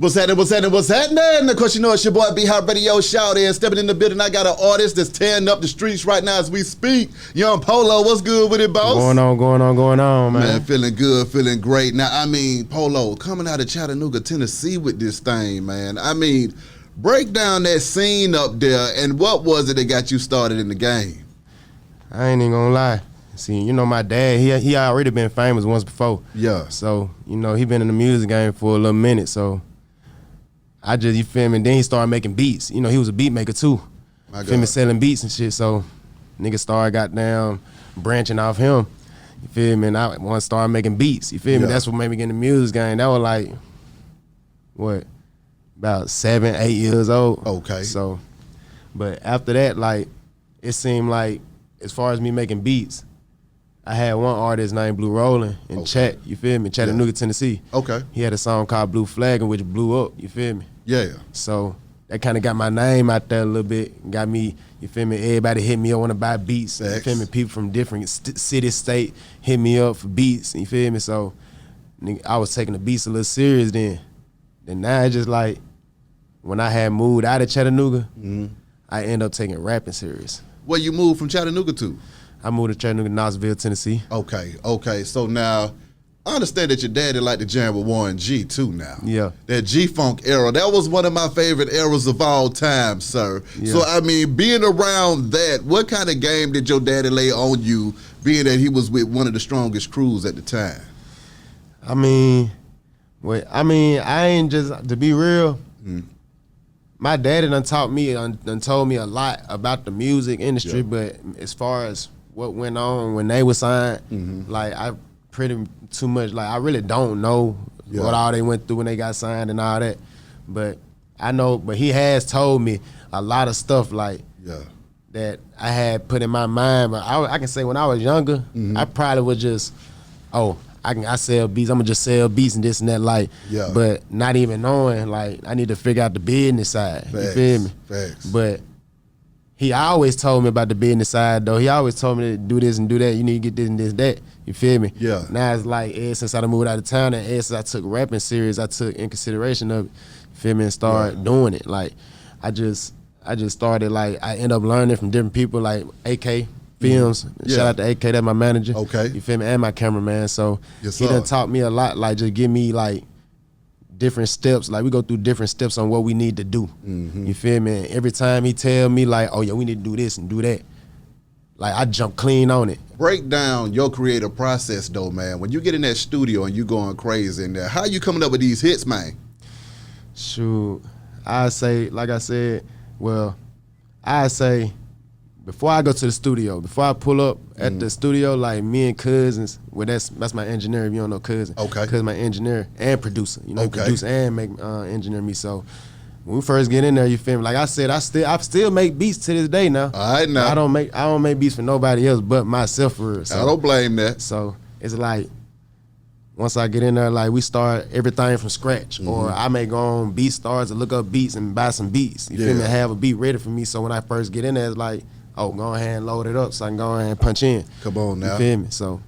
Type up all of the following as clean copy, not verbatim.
What's happening? Of course, you know it's your boy B Hot Radio Shout in. Stepping in the building, I got an artist that's tearing up the streets right now as we speak. Young Polo, what's good with it, boss? Going on, man. Man, feeling good, feeling great. Now, I mean, Polo, coming out of Chattanooga, Tennessee with this thing, man. I mean, break down that scene up there, and what was it that got you started in the game? I ain't even gonna lie. See, you know, my dad, he already been famous once before. Yeah. So, you know, he been in the music game for a little minute, so I just, you feel me, and then he started making beats. You know, he was a beat maker too. You feel me, selling beats and shit, so niggas started goddamn branching off him. You feel me, and I once started making beats. You feel me, that's what made me get in the music game. That was like, what, about 7, 8 years old. Okay. So, but after that, like, it seemed like, as far as me making beats, I had one artist named Glorilla in Chat, you feel me, Chattanooga, Tennessee. Okay. He had a song called Blue Flagging, which blew up, you feel me? Yeah. So that kind of got my name out there a little bit, got me, you feel me, everybody hit me up, want to buy beats, you feel me, people from different city, state hit me up for beats, you feel me? So I was taking the beats a little serious then. Then now it's just like, when I had moved out of Chattanooga, I ended up taking rapping serious. Where you moved from Chattanooga to? I moved to Chattanooga, Knoxville, Tennessee. Okay. So now, I understand that your daddy liked to jam with Warren G too now. Yeah. That G-Funk era, that was one of my favorite eras of all time, sir. Yeah. So, I mean, being around that, what kind of game did your daddy lay on you, being that he was with one of the strongest crews at the time? I mean, I ain't just, to be real, my daddy done told me a lot about the music industry, but as far as what went on when they were signed, like I pretty too much, like I really don't know what all they went through when they got signed and all that. But I know, but he has told me a lot of stuff like that I had put in my mind. But I can say when I was younger, I probably was just, I sell beats, I'm gonna just sell beats and this and that, like, but not even knowing, like, I need to figure out the business side, you feel me? Facts. But he always told me about the business side, though. He always told me to do this and do that, you need to get this and this and that, you feel me? Yeah. Now it's like, since I moved out of town and since I took rapping serious, I took in consideration of it, you feel me, and started doing it. Like, I just started, like, I end up learning from different people, like AK, Films. Shout out to AK, that's my manager. Okay. You feel me? And my cameraman. So he done taught me a lot, like just give me like different steps. Like we go through different steps on what we need to do. You feel me? And every time he tell me like, oh yeah, we need to do this and do that, like I jump clean on it. Break down your creative process though, man. When you get in that studio and you going crazy in there, how you coming up with these hits, man? Shoot, I say, like I said, I say, before I go to the studio, before I pull up at the studio, like me and Cousins, well that's my engineer, if you don't know Cousin. Okay. Cousin my engineer and producer. You know, he produce and make engineer me. So when we first get in there, you feel me? Like I said, I still make beats to this day now. All right now. I don't make beats for nobody else but myself for real. So, I don't blame that. So it's like, once I get in there, like we start everything from scratch. Or I may go on BeatStars and look up beats and buy some beats. You feel me? Have a beat ready for me. So when I first get in there, it's like, oh, go ahead and load it up so I can go ahead and punch in. Come on now. You feel me? So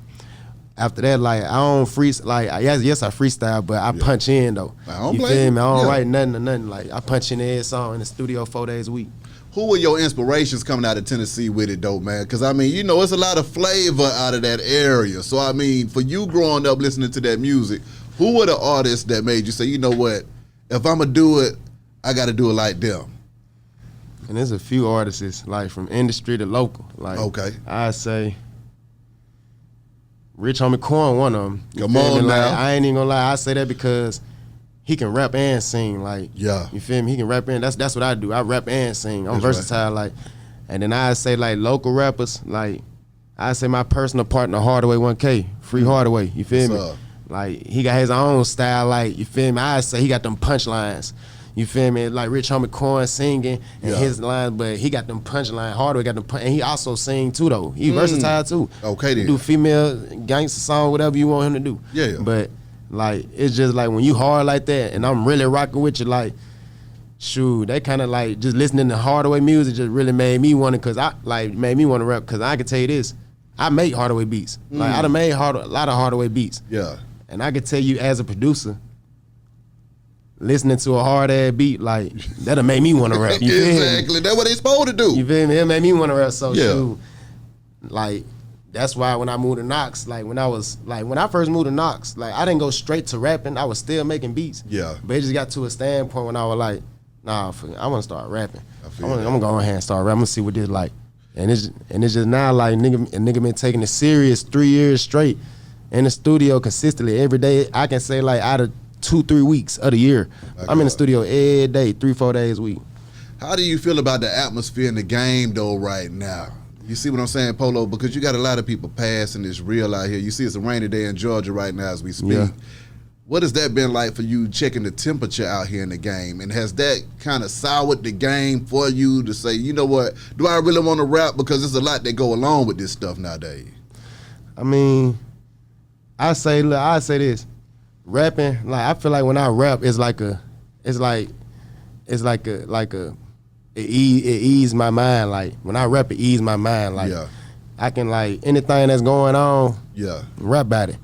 after that, like I don't freestyle. Like yes, I freestyle, but I punch in though. I don't you blame feel me? I don't you. write nothing or nothing. Like I punch in every song in the studio 4 days a week. Who were your inspirations coming out of Tennessee with it though, man? Because I mean, you know, it's a lot of flavor out of that area. So I mean, for you growing up listening to that music, who were the artists that made you say, you know what, if I'm gonna do it, I gotta do it like them? And there's a few artists, like from industry to local. Like I say Rich Homie Corn, one of them. Come on now. Like, I ain't even gonna lie, I say that because he can rap and sing. Like, you feel me? He can rap and that's what I do. I rap and sing. I'm versatile. Like, and then I say like local rappers, like I say my personal partner Hardaway 1K, Free Hardaway. You feel me? Like he got his own style. Like, you feel me? I say he got them punchlines. You feel me? Like Rich Homie Corn singing and his lines, but he got them punchline. Hardaway got them and he also sing too though. He versatile too. Okay then. He do female gangster song, whatever you want him to do. Yeah. But like it's just like when you hard like that and I'm really rocking with you, like shoot, they kind of like just listening to Hardaway music just really made me want to, made me want to rap, because I can tell you this, I make Hardaway beats. Like I done made a lot of Hardaway beats. Yeah. And I can tell you as a producer, listening to a hard ass beat, like that'll make me want to rap. You feel Exactly. me? That's what they supposed to do. You feel me? It made me want to rap. So Yeah. shoot, like that's why when I moved to Knox, like when I first moved to Knox, like I didn't go straight to rapping. I was still making beats. Yeah. But it just got to a standpoint when I was like, nah, I want to start rapping. feel I'm that. gonna go ahead and start rapping. I'm gonna see what this like. And it's just now like nigga been taking it serious 3 years straight in the studio consistently every day. I can say like out of 2-3 weeks of the year, I'm in the studio every day, 3-4 days a week. How do you feel about the atmosphere in the game though right now? You see what I'm saying, Polo? Because you got a lot of people passing. It's real out here. You see it's a rainy day in Georgia right now as we speak. Yeah. What has that been like for you checking the temperature out here in the game? And has that kind of soured the game for you to say, you know what, do I really want to rap? Because there's a lot that go along with this stuff nowadays. I mean, I say this. Rapping, like I feel like when I rap, it ease my mind. Like when I rap, it ease my mind. Like Yeah. I can like anything that's going on, Yeah. rap about it.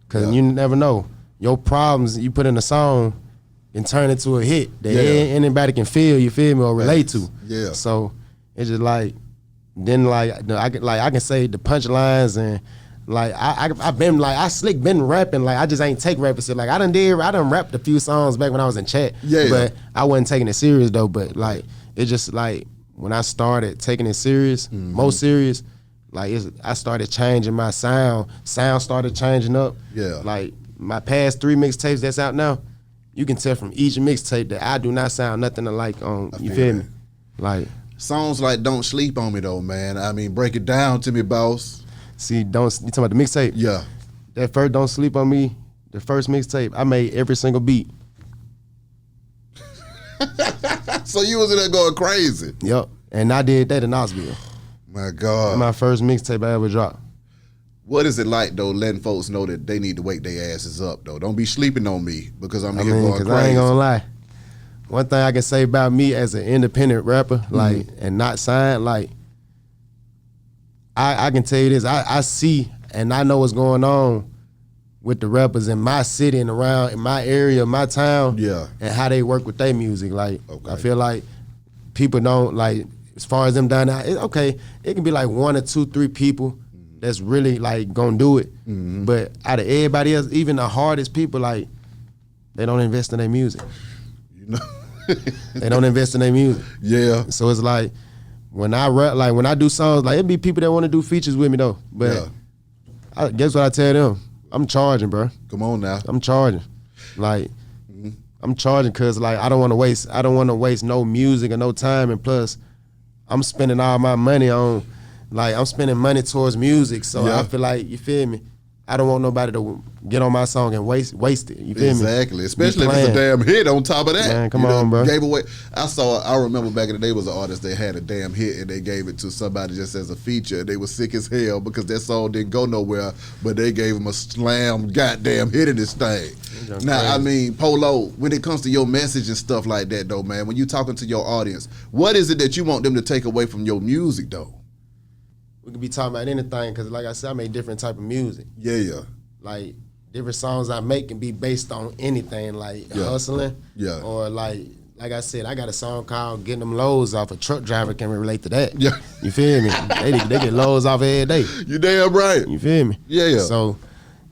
Cause Yeah. you never know. Your problems you put in a song and turn it to a hit that Yeah. anybody can feel, you feel me, or relate to. Yeah. So it's just like then like I can say the punchlines and like I've been like I slick been rapping, like I just ain't take rapping shit. Like I done rapped a few songs back when I was in chat. Yeah. But I wasn't taking it serious though. But like it's just like when I started taking it serious, Mm-hmm. most serious, like I started changing my sound. Sound started changing up. Yeah. Like my past 3 mixtapes that's out now, you can tell from each mixtape that I do not sound nothing alike on. You feel feel that. me? Like Songs like Don't Sleep on Me though, man. I mean, break it down to me, boss. see, you talking about the mixtape? Yeah. That first Don't Sleep on Me, the first mixtape, I made every single beat. So you was in there going crazy. Yup. And I did that in Knoxville. My God. My first mixtape I ever dropped. What is it like though, letting folks know that they need to wake their asses up though? Don't be sleeping on me because I'm I here mean, going because crazy. I ain't gonna lie. One thing I can say about me as an independent rapper, like, and not signed, like, I can tell you this, I see and I know what's going on with the rappers in my city and around in my area, my town, Yeah. and how they work with their music. Like, Okay. I feel like people don't, like, as far as them down there, it can be like 1 or 2, 3 people that's really, like, gonna do it. But out of everybody else, even the hardest people, like, they don't invest in their music. You know? They don't invest in their music. Yeah. So it's like when I rap, like when I do songs, like it be people that want to do features with me though. But Yeah. guess what I tell them? I'm charging, bro. Come on now. I'm charging. Like I'm charging because like I don't want to waste no music or no time. And plus, I'm spending all my money on, like I'm spending money towards music. So Yeah. I feel like, you feel me? I don't want nobody to get on my song and waste it. You feel me? Exactly. Especially if Be it's a playing. damn hit on top of that. Man, come You know, on, bro. Gave away. I remember back in the day was an artist that had a damn hit and they gave it to somebody just as a feature. They were sick as hell because that song didn't go nowhere, but they gave him a slam goddamn hit in this thing. Now, I mean, Polo, when it comes to your message and stuff like that though, man, when you talking to your audience, what is it that you want them to take away from your music though? We could be talking about anything because, like I said, I make different type of music. Yeah. Like different songs I make can be based on anything, like hustling. Yeah. Or like I said, I got a song called "Getting Them Loads Off." A truck driver can relate to that. Yeah. You feel me? they get loads off every day. You damn right. You feel me? Yeah. So,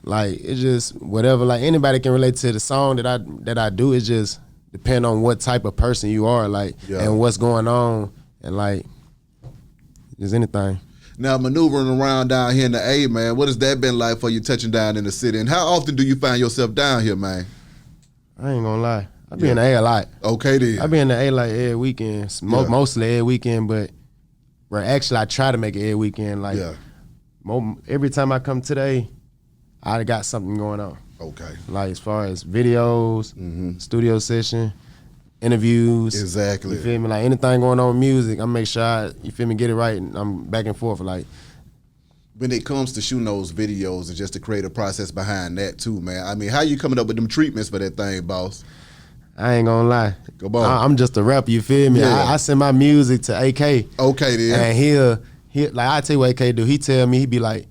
like it's just whatever. Like anybody can relate to the song that I do. It just depend on what type of person you are, like, and what's going on, and like just anything. Now, maneuvering around down here in the A, man, what has that been like for you touching down in the city? And how often do you find yourself down here, man? I ain't gonna lie. I be in the A a lot. Okay, then. I be in the A like every weekend, mostly every weekend, but actually I try to make it every weekend. Like every time I come today, I got something going on. Okay. Like as far as videos, studio session, interviews. Exactly. You feel me? Like anything going on with music, I make sure you feel me, get it right, and I'm back and forth. Like when it comes to shooting those videos and just the creative process behind that too, man. I mean, how you coming up with them treatments for that thing, boss? I ain't gonna lie. Come on. I'm just a rapper, you feel me? Yeah. I send my music to AK. Okay, then. And he'll like I tell you what AK do. He tell me, he be like,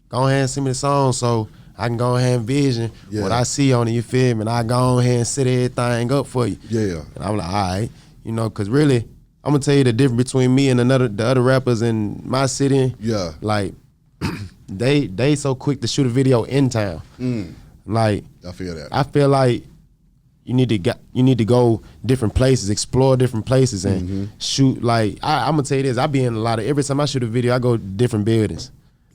go ahead and send me the song so I can go ahead and vision what I see on it, you feel me? And I go ahead and set everything up for you. Yeah. And I'm like, all right, you know, because really, I'm going to tell you the difference between me and the other rappers in my city. Yeah. Like, they so quick to shoot a video in town. Like, I feel that. I feel like you need to go different places, explore different places, and shoot. Like, I'm going to tell you this, I be in a lot of, every time I shoot a video, I go to different buildings.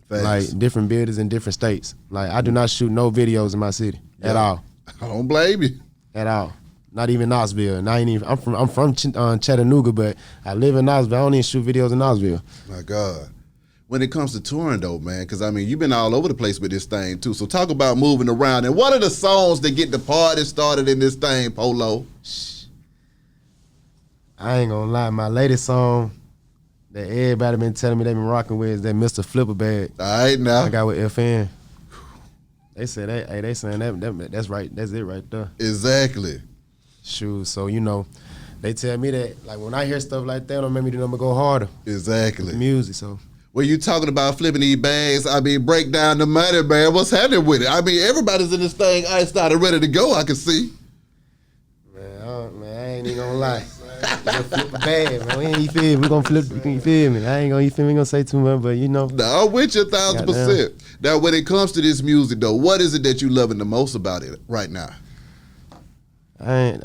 Thanks. Like different buildings in different states. Like I do not shoot no videos in my city at all. I don't blame you. At all. Not even Knoxville. And I'm from Chattanooga, but I live in Knoxville. I don't even shoot videos in Knoxville. My God. When it comes to touring though, man, because I mean you've been all over the place with this thing too. So talk about moving around. And what are the songs that get the party started in this thing, Polo? I ain't gonna lie, my latest song that everybody been telling me they been rocking with is that Mr. Flipper Bag. All right now. I got with FN. They said they saying that's right, that's it right there. Exactly. Shoot, so you know, they tell me that like when I hear stuff like that, don't make me do nothing but go harder. Exactly. With the music, so. When you talking about flipping these bags, I mean break down the money, man. What's happening with it? I mean everybody's in this thing iced out and ready to go, I can see. Man, I ain't even gonna lie. We gonna flip a bag, man. We ain't, you feel me? We gonna flip, you feel me? I ain't gonna, you feel me? We gonna say too much, but you know. No, I'm with you 1,000%. Now, when it comes to this music, though, what is it that you loving the most about it right now?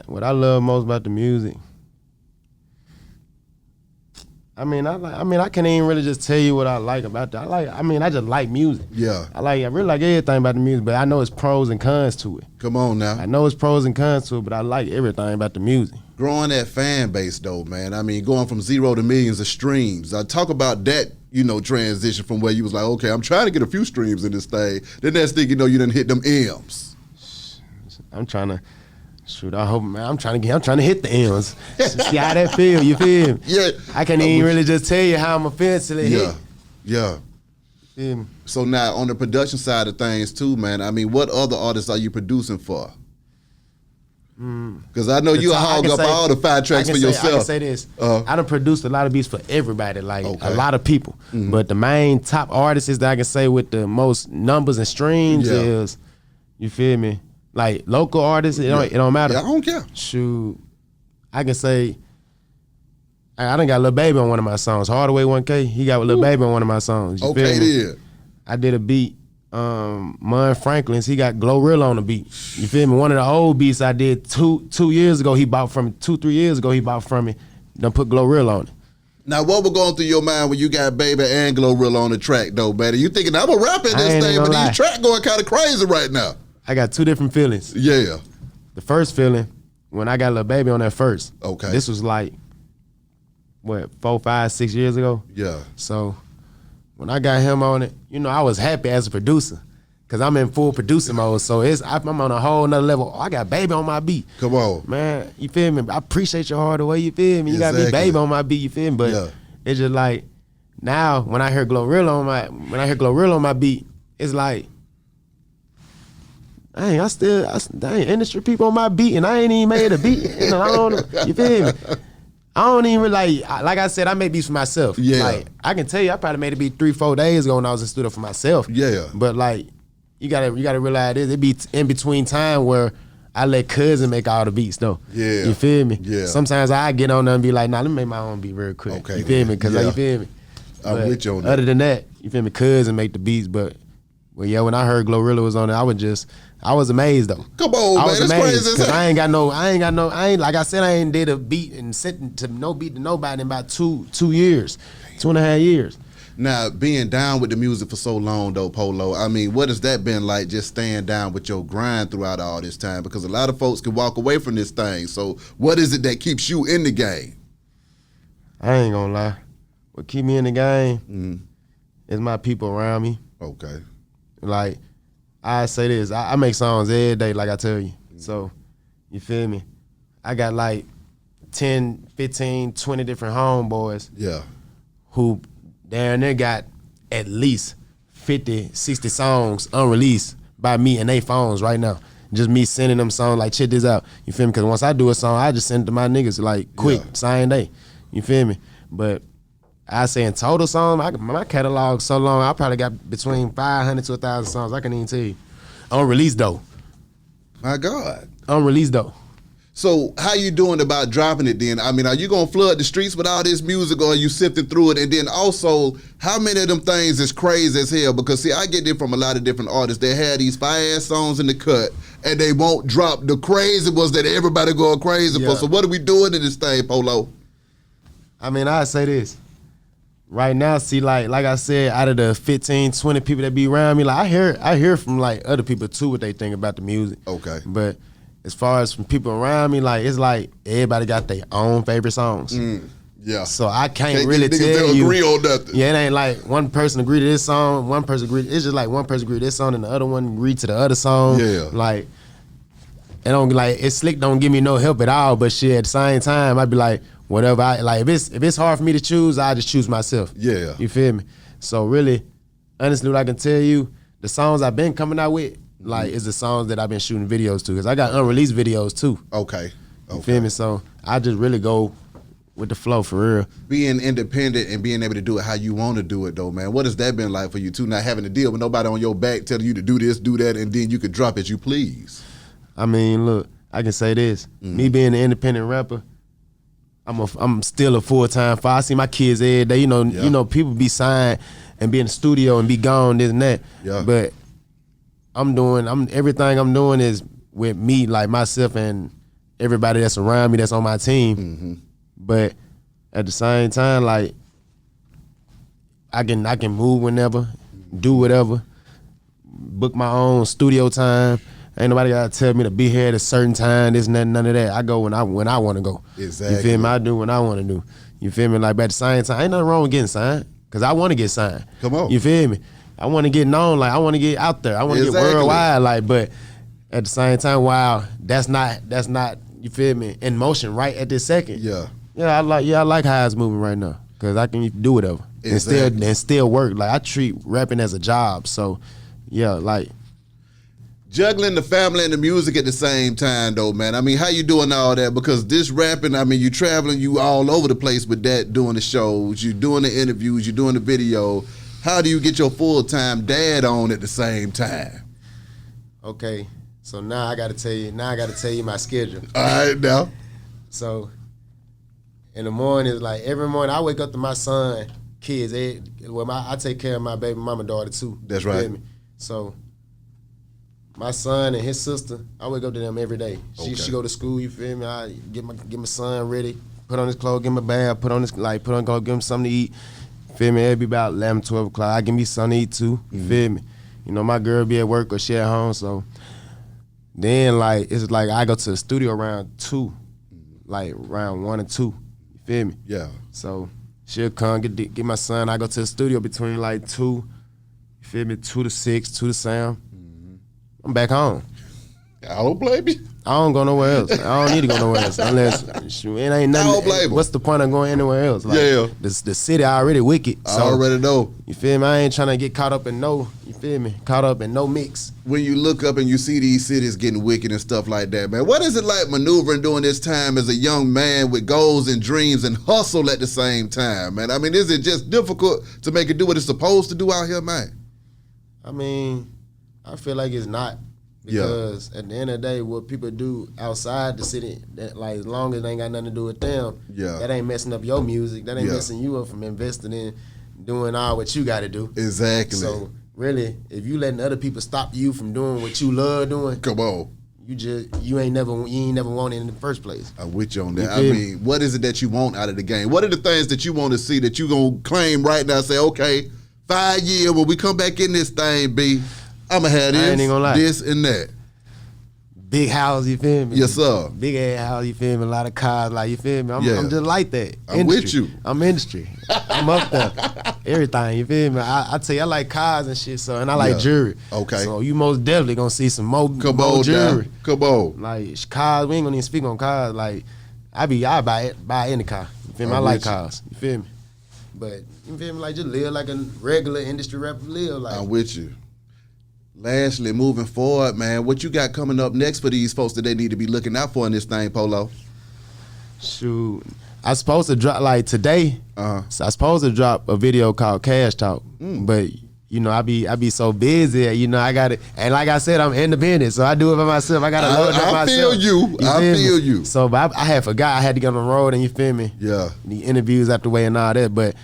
What I love most about the music. I can't even really just tell you what I like about that. I just like music. Yeah. I really like everything about the music, but I know it's pros and cons to it. Come on now. I know it's pros and cons to it, but I like everything about the music. Growing that fan base, though, man. I mean, going from 0 to millions of streams. I talk about that, you know, transition from where you was like, okay, I'm trying to get a few streams in this thing. Then next thing you know, you done hit them M's. I'm trying to. Shoot, I hope, man. I'm trying to hit the M's. See how that feel, you feel me? Yeah. I can't even really just tell you how I'm a feeling till it hit. Yeah. Feel me? So now, on the production side of things too, man, I mean, what other artists are you producing for? Because I know you hog up all the 5 tracks for yourself. I can say this. I done produced a lot of beats for everybody, like a lot of people. But the main top artists that I can say with the most numbers and streams is, you feel me? Like local artists, it don't matter. Yeah, I don't care. Shoot, I can say I done got Lil Baby on one of my songs. Hardaway 1K, he got Lil Baby on one of my songs. You feel me? Then. I did a beat, Mun Franklin's, he got Glorilla on the beat. You feel me? One of the old beats I did two years ago, he bought from me. 2-3 years ago, he bought from me. Done put Glorilla on it. Now, what was going through your mind when you got Baby and Glorilla on the track, though, man? You thinking, I'm a rapper in this thing, but these tracks going kind of crazy right now. I got 2 different feelings. Yeah. The first feeling, when I got Lil Baby on that first. Okay. This was like, what, 4, 5, 6 years ago? Yeah. So when I got him on it, you know, I was happy as a producer because I'm in full producing mode. So I'm on a whole nother level. Oh, I got Baby on my beat. Come on. Man, you feel me? I appreciate your hard way, you feel me? You got me Baby on my beat, you feel me? But it's just like, now when I hear Glorilla on my beat, it's like, dang, industry people on my beat, and I ain't even made a beat. You feel me? I don't even like I said, I make beats for myself. Yeah. Like, I can tell you, I probably made a beat 3-4 days ago when I was in the studio for myself. Yeah. But like, you gotta realize this. It be in between time where I let cousin make all the beats though. Yeah. You feel me? Yeah. Sometimes I get on there and be like, nah, let me make my own beat real quick. Okay. You feel me? Cause you feel me? I'm with you on that. Other than that, you feel me? Cousin make the beats, but when I heard Glorilla was on it, I was amazed though. Come on, man, that's crazy. Cause I ain't like I said, I ain't did a beat and sent to no beat to nobody in about 2 years, 2.5 years. Now, being down with the music for so long though, Polo, I mean, what has that been like just staying down with your grind throughout all this time? Because a lot of folks can walk away from this thing. So what is it that keeps you in the game? I ain't gonna lie. What keep me in the game is my people around me. Okay. Like, I say this, I make songs every day, like I tell you. So, you feel me? I got like 10, 15, 20 different homeboys who down there got at least 50, 60 songs unreleased by me and they phones right now. Just me sending them songs like, check this out. You feel me? Because once I do a song, I just send it to my niggas like quick, same day. You feel me? But I say in total songs, my catalog so long, I probably got between 500 to 1,000 songs. I can't even tell you. unreleased though. My God. Unreleased though. So how you doing about dropping it then? I mean, are you gonna flood the streets with all this music, or are you sifting through it? And then also, how many of them things is crazy as hell? Because see, I get it from a lot of different artists. They had these fire-ass songs in the cut, and they won't drop the crazy ones that everybody going crazy for. So what are we doing in this thing, Polo? I mean, I say this. Right now, see, like I said, out of the 15, 20 people that be around me, like I hear from like other people too what they think about the music. Okay. But as far as from people around me, like it's like everybody got their own favorite songs. Yeah. So I can't really tell you. Agree on nothing. Yeah, it ain't like one person agree to this song, one person agree. It's just like one person agree to this song and the other one agree to the other song. Yeah. Like it don't like it's slick. Don't give me no help at all. But shit, at the same time, I'd be like, whatever. I like if it's hard for me to choose, I just choose myself. Yeah. You feel me? So really, honestly, what I can tell you, the songs I've been coming out with, like, is the songs that I've been shooting videos to. Cause I got unreleased videos too. Okay. You feel me? So I just really go with the flow for real. Being independent and being able to do it how you want to do it though, man. What has that been like for you too? Not having to deal with nobody on your back telling you to do this, do that, and then you could drop as you please. I mean, look, I can say this. Me being an independent rapper, I'm still a full-time father. I see my kids every day. You know, people be signed and be in the studio and be gone, this and that. Yeah. But everything I'm doing is with me, like myself and everybody that's around me that's on my team. But at the same time, like I can move whenever, do whatever, book my own studio time. Ain't nobody gotta tell me to be here at a certain time, this and that, none of that. I go when I wanna go. Exactly. You feel me? I do when I wanna do. You feel me? Like, but at the same time, ain't nothing wrong with getting signed. Cause I wanna get signed. Come on. You feel me? I wanna get known, like I wanna get out there. I wanna get worldwide, like, but at the same time, wow, that's not, you feel me, in motion right at this second. Yeah. I like how it's moving right now. Cause I can do whatever. Exactly. And still work. Like I treat rapping as a job. So yeah, like juggling the family and the music at the same time though, man. I mean, how you doing all that? Because this rapping, I mean, you traveling, you all over the place with that, doing the shows, you doing the interviews, you doing the video. How do you get your full-time dad on at the same time? Okay, so now I gotta tell you my schedule. All right, now. So in the morning, like every morning, I wake up to my son, kids. I take care of my baby mama daughter too. That's You right. feel me? So my son and his sister, I wake up to them every day. She go to school. You feel me? I get my son ready, put on his clothes, give him a bath, put on clothes, give him something to eat. Feel me? It'll be about 11, 12 o'clock. I give me something to eat too. You feel me? You know, my girl be at work or she at home, so then like it's like I go to the studio around 2, like around 1 and 2. You feel me? Yeah. So she'll come get my son. I go to the studio between like 2, you feel me, 2 to 6, 2 to 7. I'm back home. I don't blame you. I don't go nowhere else. I don't need to go nowhere else unless shoot, it ain't nothing. I don't blame 'em. What's the point of going anywhere else? Like, Yeah. The city already wicked. I So already know. you feel me? I ain't trying to get caught up in no. You feel me? Caught up in no mix. When you look up and you see these cities getting wicked and stuff like that, man, what is it like maneuvering during this time as a young man with goals and dreams and hustle at the same time, man? I mean, is it just difficult to make it do what it's supposed to do out here, man? I mean, I feel like it's not. Because at the end of the day, what people do outside the city, that like as long as they ain't got nothing to do with them, that ain't messing up your music. That ain't messing you up from investing in doing all what you got to do. Exactly. So really, if you letting other people stop you from doing what you love doing, come on, you ain't never wanted it in the first place. I'm with you on that. I mean, what is it that you want out of the game? What are the things that you want to see that you gonna claim right now? Say, okay, 5 years when we come back in this thing, B. I'ma have this and that. Big house, you feel me? Yes, sir. Big ass house, you feel me? A lot of cars, like, you feel me? I'm just like that. I'm with you. I'm industry. I'm up there. Everything, you feel me? I tell you, I like cars and shit, so, and I like jewelry. Okay. So you most definitely gonna see some more jewelry. Now. Come on. Like cars, we ain't gonna even speak on cars. Like I buy any car. You feel me? I like cars. You feel me? But you feel me? Like just live like a regular industry rapper live. Like I'm with you. Lastly, moving forward, man, what you got coming up next for these folks that they need to be looking out for in this thing, Polo? Shoot, I supposed to drop like today. So I supposed to drop a video called Cash Talk, but you know, I be so busy, you know, I got it. And like I said, I'm independent, so I do it by myself. I got to load it up myself. I feel you. So, but I had forgot I had to get on the road, and you feel me? Yeah. The interviews out the way and all that. But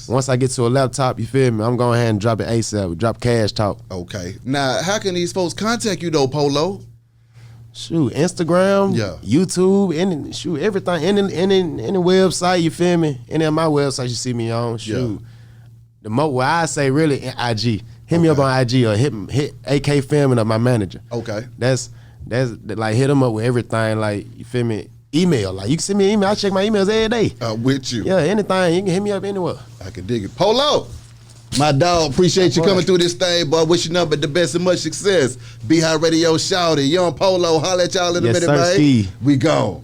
once I get to a laptop, you feel me? I'm going ahead and drop it ASAP, drop Cash Talk. Okay. Now, how can these folks contact you though, Polo? Shoot, Instagram, YouTube, everything, any website, you feel me? Any of my websites you see me on, shoot. The where I say really IG. Hit me up on IG or hit AK Filming up my manager. Okay. That's like hit him up with everything, like, you feel me? Email, like you can send me an email. I check my emails every day. With you. Yeah, anything. You can hit me up anywhere. I can dig it. Polo, my dog, appreciate you coming through this thing, boy. Wish you nothing but the best and much success. Be High Radio, shout it. Young Polo, holla at y'all in a minute, man. We gone.